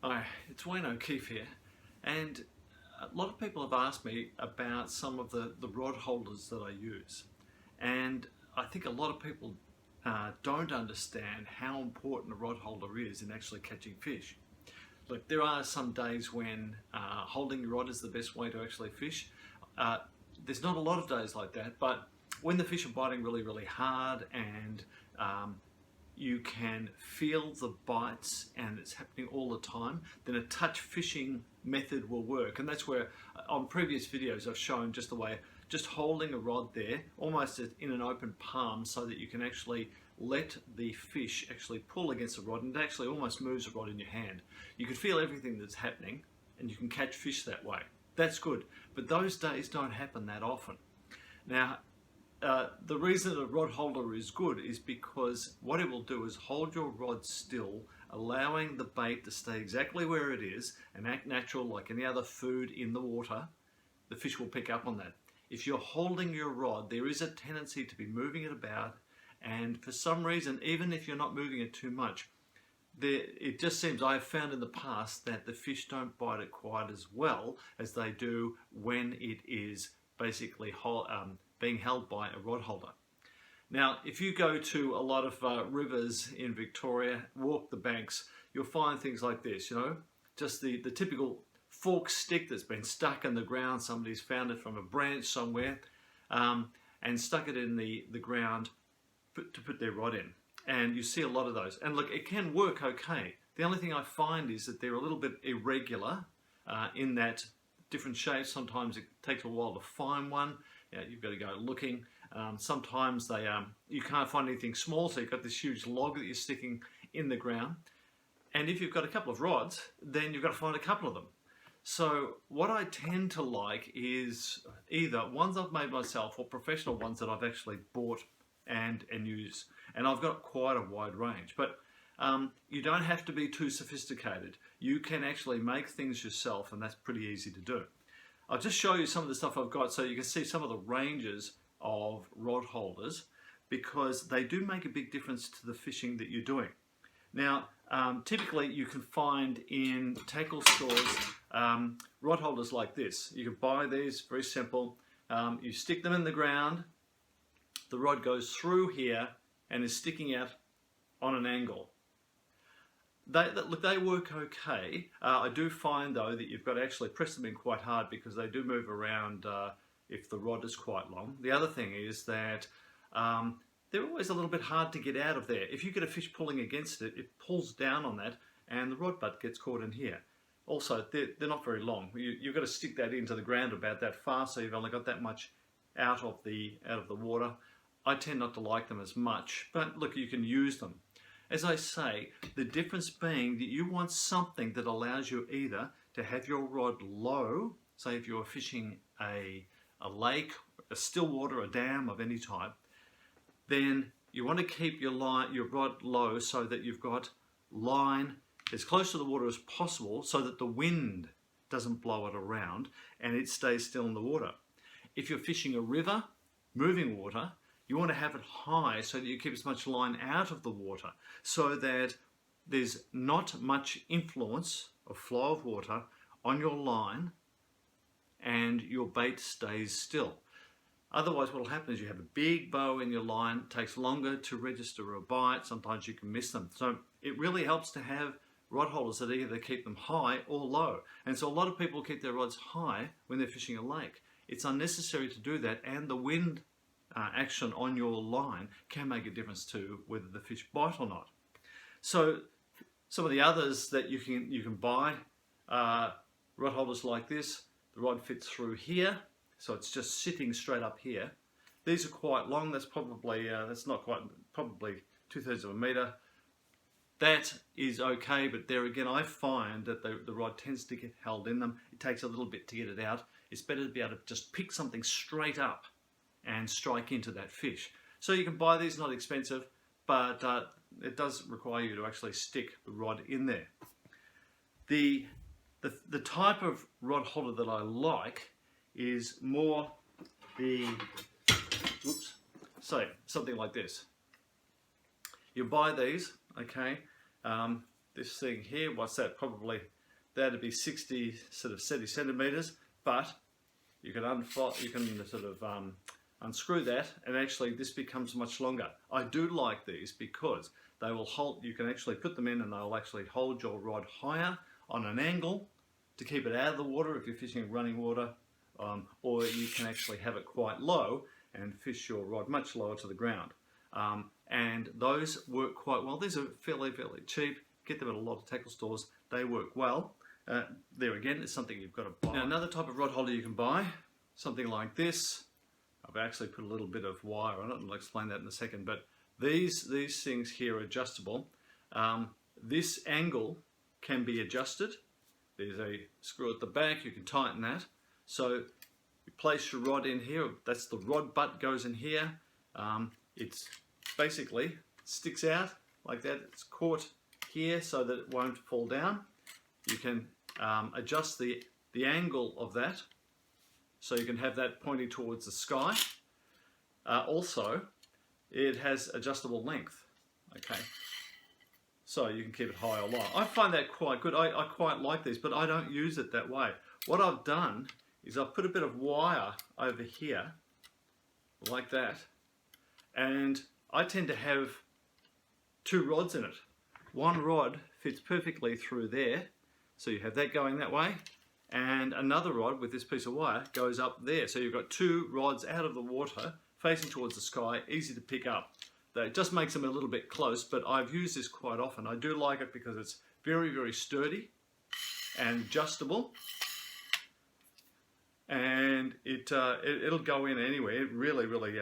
Hi, it's Wayne O'Keefe here, and a lot of people have asked me about some of the rod holders that I use, and I think a lot of people don't understand how important a rod holder is in actually catching fish. Look, there are some days when holding your rod is the best way to actually fish. Uh, there's not a lot of days like that, but when the fish are biting really, really hard and um, you can feel the bites and it's happening all the time, then a touch fishing method will work. And that's where on previous videos I've shown just the way, just holding a rod there, almost in an open palm, so that you can actually let the fish actually pull against the rod, and it actually almost moves the rod in your hand. You can feel everything that's happening and you can catch fish that way. That's good, but those days don't happen that often. Now, the reason a rod holder is good is because what it will do is hold your rod still, allowing the bait to stay exactly where it is and act natural like any other food in the water. The fish will pick up on that. If you're holding your rod, there is a tendency to be moving it about, and for some reason, even if you're not moving it too much, it just seems, I've found in the past that the fish don't bite it quite as well as they do when it is basically being held by a rod holder. Now, if you go to a lot of rivers in Victoria, walk the banks, you'll find things like this, just the typical fork stick that's been stuck in the ground. Somebody's found it from a branch somewhere and stuck it in the ground to put their rod in. And you see a lot of those. And look, it can work okay. The only thing I find is that they're a little bit irregular in that different shapes. Sometimes it takes a while to find one. You've got to go looking. Sometimes you can't find anything small, so you've got this huge log that you're sticking in the ground. And if you've got a couple of rods, then you've got to find a couple of them. So what I tend to like is either ones I've made myself or professional ones that I've actually bought and use. And I've got quite a wide range. But you don't have to be too sophisticated. You can actually make things yourself, and that's pretty easy to do. I'll just show you some of the stuff I've got so you can see some of the ranges of rod holders, because they do make a big difference to the fishing that you're doing. Now, typically you can find in tackle stores rod holders like this. You can buy these, very simple. You stick them in the ground, the rod goes through here and is sticking out on an angle. They work okay. I do find though that you've got to actually press them in quite hard because they do move around if the rod is quite long. The other thing is that they're always a little bit hard to get out of there. If you get a fish pulling against it, it pulls down on that and the rod butt gets caught in here. Also, they're not very long. You've got to stick that into the ground about that far, so you've only got that much out of the water. I tend not to like them as much, but look, you can use them. As I say, the difference being that you want something that allows you either to have your rod low, say if you're fishing a lake, a still water, a dam of any type, then you want to keep your rod low so that you've got line as close to the water as possible so that the wind doesn't blow it around and it stays still in the water. If you're fishing a river, moving water, you want to have it high so that you keep as much line out of the water so that there's not much influence of flow of water on your line and your bait stays still. Otherwise what will happen is you have a big bow in your line, it takes longer to register a bite, sometimes you can miss them. So it really helps to have rod holders that either keep them high or low. And so a lot of people keep their rods high when they're fishing a lake. It's unnecessary to do that, and the wind action on your line can make a difference to whether the fish bite or not. So some of the others that you can buy, rod holders like this, the rod fits through here, so it's just sitting straight up here. These are quite long. That's probably probably 2/3 of a meter. That is okay, but there again, I find that the rod tends to get held in them. It takes a little bit to get it out. It's better to be able to just pick something straight up and strike into that fish. So you can buy these, not expensive, but it does require you to actually stick the rod in there. The type of rod holder that I like is more something like this. You buy these, okay, this thing here, what's that? Probably that'd be 60 sort of 70 centimeters, but you can unfold, you can sort of unscrew that, and actually this becomes much longer. I do like these because they will hold, you can actually put them in and they'll actually hold your rod higher on an angle to keep it out of the water if you're fishing in running water, or you can actually have it quite low and fish your rod much lower to the ground. And those work quite well. These are fairly cheap. Get them at a lot of tackle stores. They work well. There again, it's something you've got to buy. Now, another type of rod holder you can buy, something like this. I've actually put a little bit of wire on it, and I'll explain that in a second. But these things here are adjustable. This angle can be adjusted. There's a screw at the back. You can tighten that. So you place your rod in here. That's the rod butt goes in here. It's basically sticks out like that. It's caught here so that it won't fall down. You can adjust the angle of that so you can have that pointing towards the sky. Also, it has adjustable length. Okay, so you can keep it high or low. I find that quite good. I quite like these, but I don't use it that way. What I've done is I've put a bit of wire over here like that, and I tend to have two rods in it. One rod fits perfectly through there, so you have that going that way, and another rod with this piece of wire goes up there. So you've got two rods out of the water facing towards the sky, easy to pick up. That just makes them a little bit close, but I've used this quite often. I do like it because it's very sturdy and adjustable, and it'll go in anywhere. It really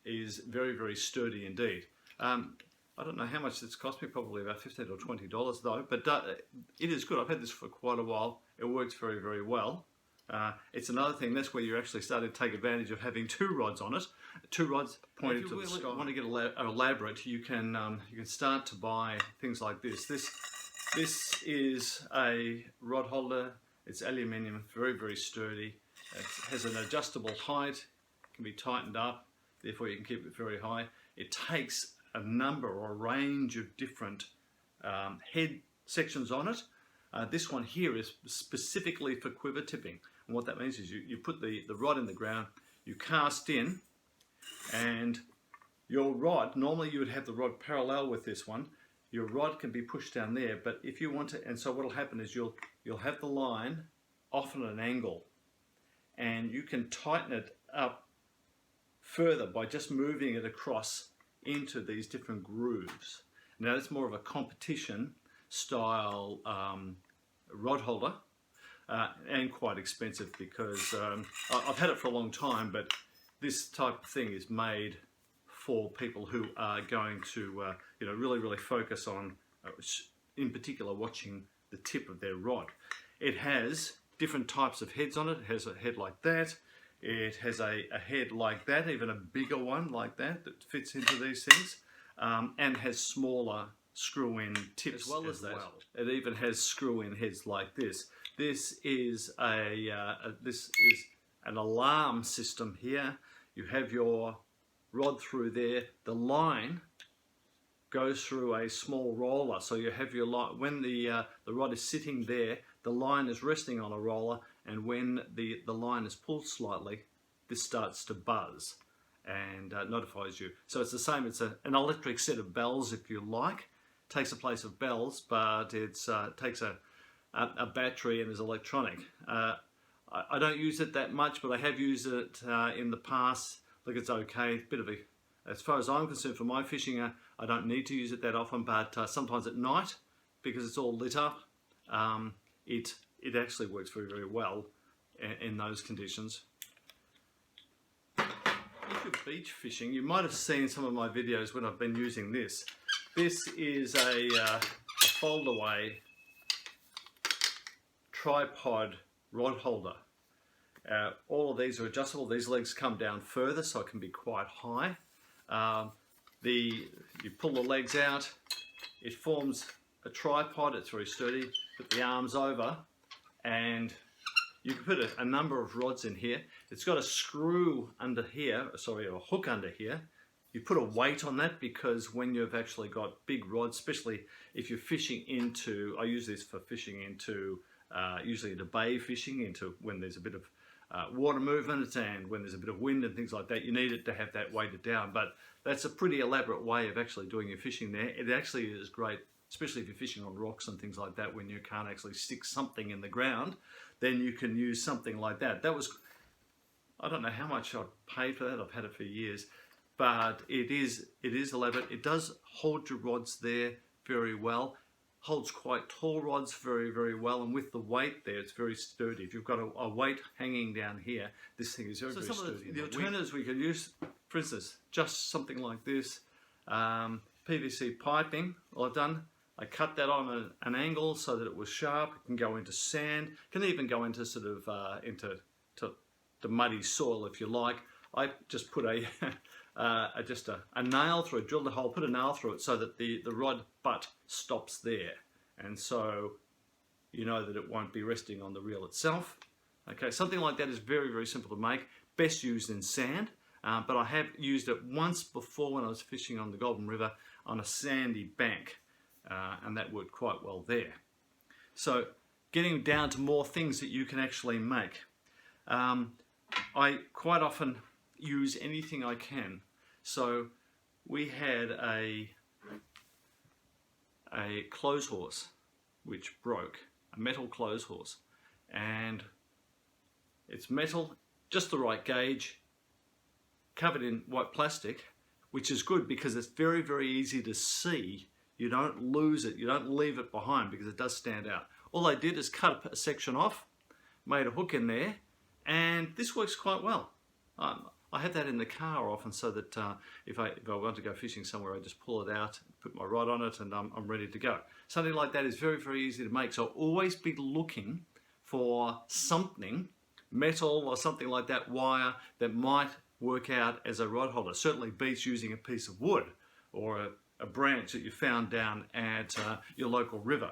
is very sturdy indeed. I don't know how much it's cost me, probably about $15 or $20 though, but it is good. I've had this for quite a while. It works very well. It's another thing, that's where you're actually starting to take advantage of having two rods on it, two rods pointed to the sky. If you want to get elaborate, you can start to buy things like this. This is a rod holder. It's aluminium, very sturdy. It has an adjustable height, can be tightened up, therefore you can keep it very high. It takes a number or a range of different head sections on it. This one here is specifically for quiver tipping, and what that means is you put the rod in the ground, you cast in, and your rod, normally you would have the rod parallel with this one, your rod can be pushed down there, but if you want to, and so what will happen is you'll have the line off at an angle, and you can tighten it up further by just moving it across into these different grooves. Now it's more of a competition style rod holder, and quite expensive because I've had it for a long time, but this type of thing is made for people who are going to really focus on in particular watching the tip of their rod. It has different types of heads on it. It has a head like that. It has a head like that, even a bigger one like that fits into these things, and has smaller screw-in tips as well as that. It even has screw-in heads like this. This is an alarm system here. You have your rod through there. The line goes through a small roller, so you have your line when the rod is sitting there. The line is resting on a roller, and when the line is pulled slightly, this starts to buzz and notifies you. So it's the same. It's an electric set of bells, if you like. Takes the place of bells, but it takes a battery and is electronic. I don't use it that much, but I have used it in the past. Look, it's okay. Bit of as far as I'm concerned, for my fishing, I don't need to use it that often, but sometimes at night, because it's all lit up, it actually works very well in those conditions. If you're beach fishing, you might have seen some of my videos when I've been using this. This is a fold-away tripod rod holder. All of these are adjustable. These legs come down further, so it can be quite high. You pull the legs out, it forms a tripod. It's very sturdy. Put the arms over, and you can put a number of rods in here. It's got a screw under here, sorry, a hook under here, you put a weight on that, because when you've actually got big rods, especially if you're fishing into, I use this for fishing into, usually into bay fishing, into when there's a bit of water movement and when there's a bit of wind and things like that, you need it to have that weighted down. But that's a pretty elaborate way of actually doing your fishing there. It actually is great, especially if you're fishing on rocks and things like that, when you can't actually stick something in the ground, then you can use something like that. That was, I don't know how much I paid for that, I've had it for years, but it is elaborate. It does hold your rods there very well, holds quite tall rods very, very well, and with the weight there, it's very sturdy. If you've got a weight hanging down here, this thing is very, very sturdy. The alternatives we could use, for instance, just something like this, PVC piping, all I've done, I cut that on an angle so that it was sharp. It can go into sand, can even go into sort of into the muddy soil if you like. I just put a nail through it, drilled a hole, put a nail through it so that the rod butt stops there, and so you know that it won't be resting on the reel itself. Okay, something like that is very, very simple to make. Best used in sand, but I have used it once before when I was fishing on the Goulburn River on a sandy bank, and that worked quite well there. So getting down to more things that you can actually make. I quite often use anything I can. So we had a clothes horse which broke, a metal clothes horse, and it's metal, just the right gauge, covered in white plastic, which is good because it's very, very easy to see. You don't lose it, you don't leave it behind, because it does stand out. All I did is cut a section off, made a hook in there, and this works quite well. I have that in the car often, so that if I want to go fishing somewhere, I just pull it out, put my rod on it, and I'm ready to go. Something like that is very, very easy to make. So always be looking for something, metal or something like that, wire, that might work out as a rod holder. Certainly beats using a piece of wood or a branch that you found down at your local river.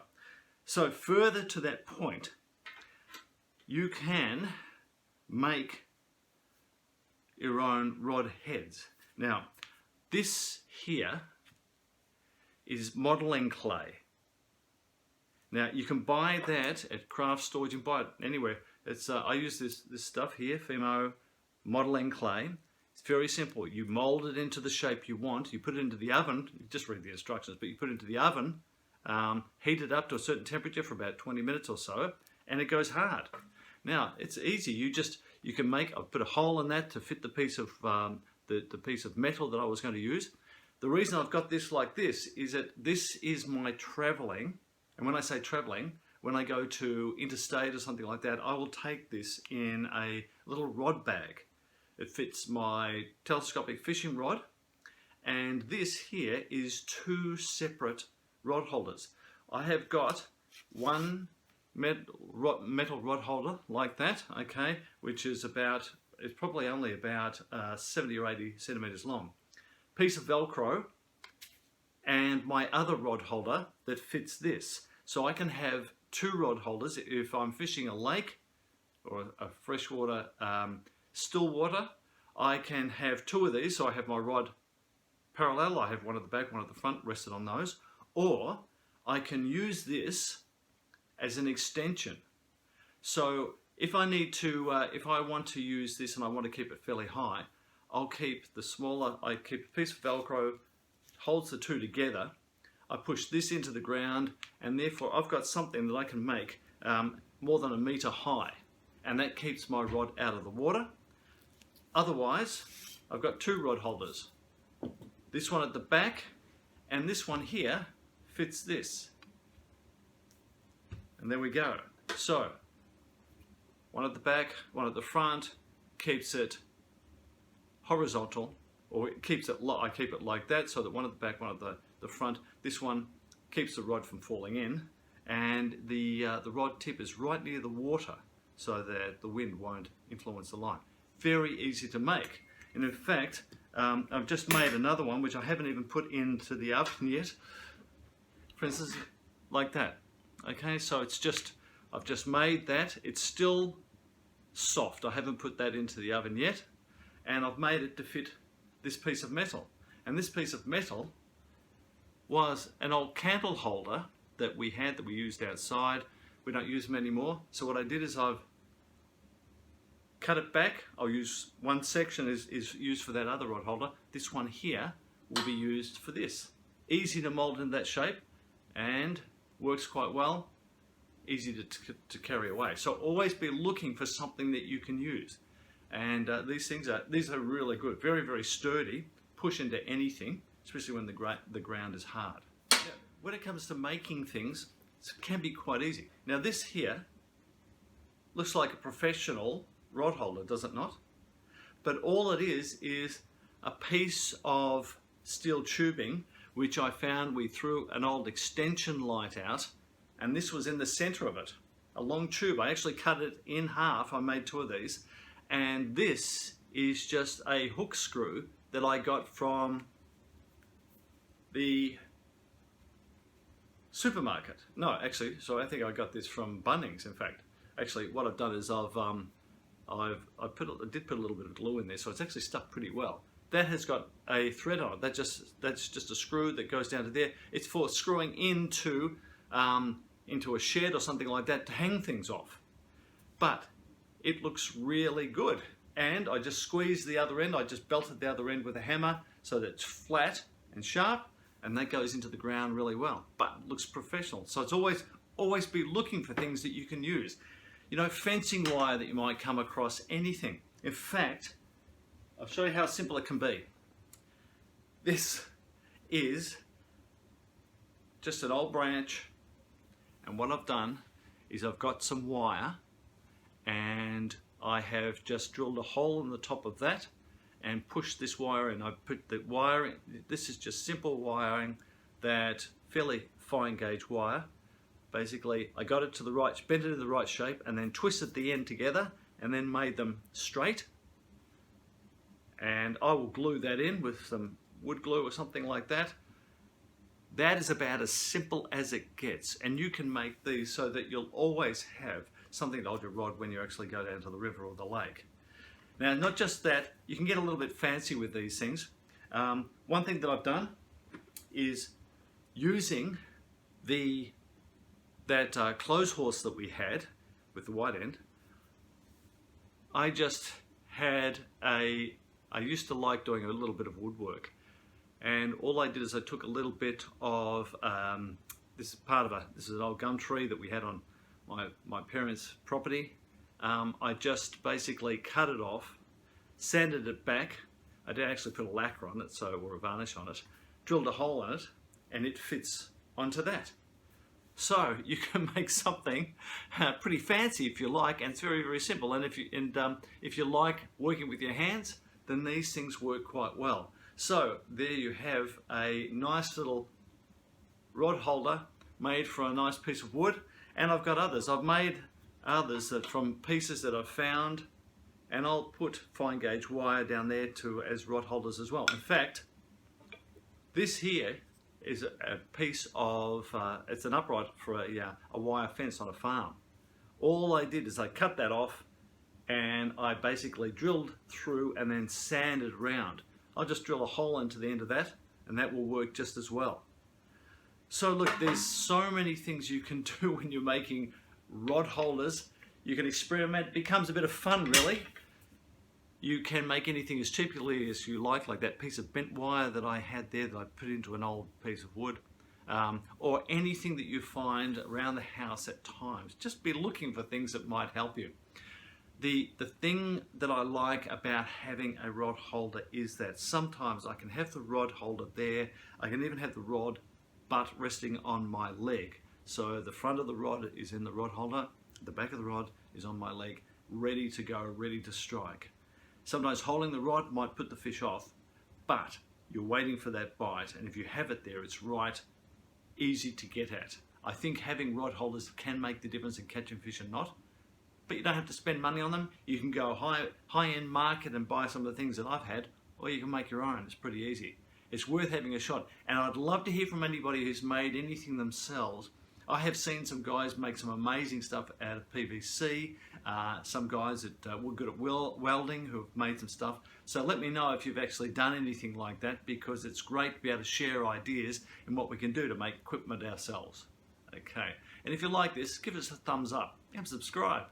So further to that point, you can make your own rod heads. Now, this here is modeling clay. Now, you can buy that at craft stores, you can buy it anywhere. It's I use this stuff here, Fimo modeling clay. It's very simple. You mold it into the shape you want, you put it into the oven, you just read the instructions, but you put it into the oven, heat it up to a certain temperature for about 20 minutes or so, and it goes hard. Now, it's easy. You can put a hole in that to fit the piece of the piece of metal that I was going to use. The reason I've got this like this is that this is my traveling, and when I say traveling, when I go to interstate or something like that, I will take this in a little rod bag. It fits my telescopic fishing rod, and this here is two separate rod holders. I have got one metal rod holder like that, okay, which is it's probably only about 70 or 80 centimeters long. Piece of Velcro, and my other rod holder that fits this. So I can have two rod holders if I'm fishing a lake or a freshwater still water. I can have two of these, so I have my rod parallel. I have one at the back, one at the front, rested on those. Or I can use this as an extension. So if I need to, if I want to use this and I want to keep it fairly high, I'll keep I keep a piece of Velcro, holds the two together. I push this into the ground, and therefore I've got something that I can make more than 1 meter high, and that keeps my rod out of the water. Otherwise, I've got two rod holders. This one at the back, and this one here fits this. And there we go. So, one at the back, one at the front, keeps it horizontal, or it keeps it, I keep it like that, so that one at the back, one at the front. This one keeps the rod from falling in, and the rod tip is right near the water, so that the wind won't influence the line. Very easy to make. And in fact, I've just made another one, which I haven't even put into the oven yet. For instance, like that. Okay, so I've just made that. It's still soft. I haven't put that into the oven yet. And I've made it to fit this piece of metal. And this piece of metal was an old candle holder that we used outside. We don't use them anymore. So what I did is I've cut it back. I'll use one section is used for that other rod holder. This one here will be used for this. Easy to mold in that shape and works quite well. Easy to carry away. So always be looking for something that you can use. And these are really good. Very, very sturdy. Push into anything, especially when the ground is hard. Now, when it comes to making things, it can be quite easy. Now this here looks like a professional rod holder, does it not? But all it is a piece of steel tubing which I found. We threw an old extension light out, and this was in the center of it, a long tube. I actually cut it in half. I made 2 of these, and this is just a hook screw that I got from the supermarket. No, actually, so I think I got this from Bunnings. In fact, actually, what I've done is I did put a little bit of glue in there, so it's actually stuck pretty well. That has got a thread on it. That's just a screw that goes down to there. It's for screwing into a shed or something like that to hang things off. But it looks really good. And I just squeezed the other end. I just belted the other end with a hammer so that it's flat and sharp, and that goes into the ground really well. But it looks professional. So it's always be looking for things that you can use. You know, fencing wire that you might come across, anything. In fact, I'll show you how simple it can be. This is just an old branch, and what I've done is I've got some wire, and I have just drilled a hole in the top of that and pushed this wire in. I put the wire in. This is just simple wiring, that fairly fine gauge wire. Basically, I got it to the right, bent it in the right shape, and then twisted the end together and then made them straight. And I will glue that in with some wood glue or something like that. That is about as simple as it gets, and you can make these so that you'll always have something to hold your rod when you actually go down to the river or the lake. Now, not just that, you can get a little bit fancy with these things. One thing that I've done is using that clothes horse that we had with the white end. I just had I used to like doing a little bit of woodwork, and all I did is I took a little bit of this is an old gum tree that we had on my parents' property. I just basically cut it off, sanded it back. I did actually put a lacquer on it, or a varnish on it, drilled a hole in it, and it fits onto that. So you can make something pretty fancy if you like, and it's very, very simple. And if you like working with your hands, then these things work quite well. So there you have a nice little rod holder made from a nice piece of wood. And I've got others. I've made others from pieces that I've found, and I'll put fine gauge wire down there as rod holders as well. In fact, this here is a piece of, it's an upright for a wire fence on a farm. All I did is I cut that off, and I basically drilled through and then sanded around. I'll just drill a hole into the end of that, and that will work just as well. So look, there's so many things you can do when you're making rod holders. You can experiment. It becomes a bit of fun, really. You can make anything as cheaply as you like that piece of bent wire that I had there that I put into an old piece of wood, or anything that you find around the house at times. Just be looking for things that might help you. The thing that I like about having a rod holder is that sometimes I can have the rod holder there. I can even have the rod butt resting on my leg. So the front of the rod is in the rod holder, the back of the rod is on my leg, ready to go, ready to strike. Sometimes holding the rod might put the fish off, but you're waiting for that bite, and if you have it there, it's right, easy to get at. I think having rod holders can make the difference in catching fish and not, but you don't have to spend money on them. You can go high-end market and buy some of the things that I've had, or you can make your own. It's pretty easy. It's worth having a shot, and I'd love to hear from anybody who's made anything themselves. I have seen some guys make some amazing stuff out of PVC, some guys that were good at welding who have made some stuff. So let me know if you've actually done anything like that, because it's great to be able to share ideas and what we can do to make equipment ourselves. Okay, and if you like this, give us a thumbs up and subscribe.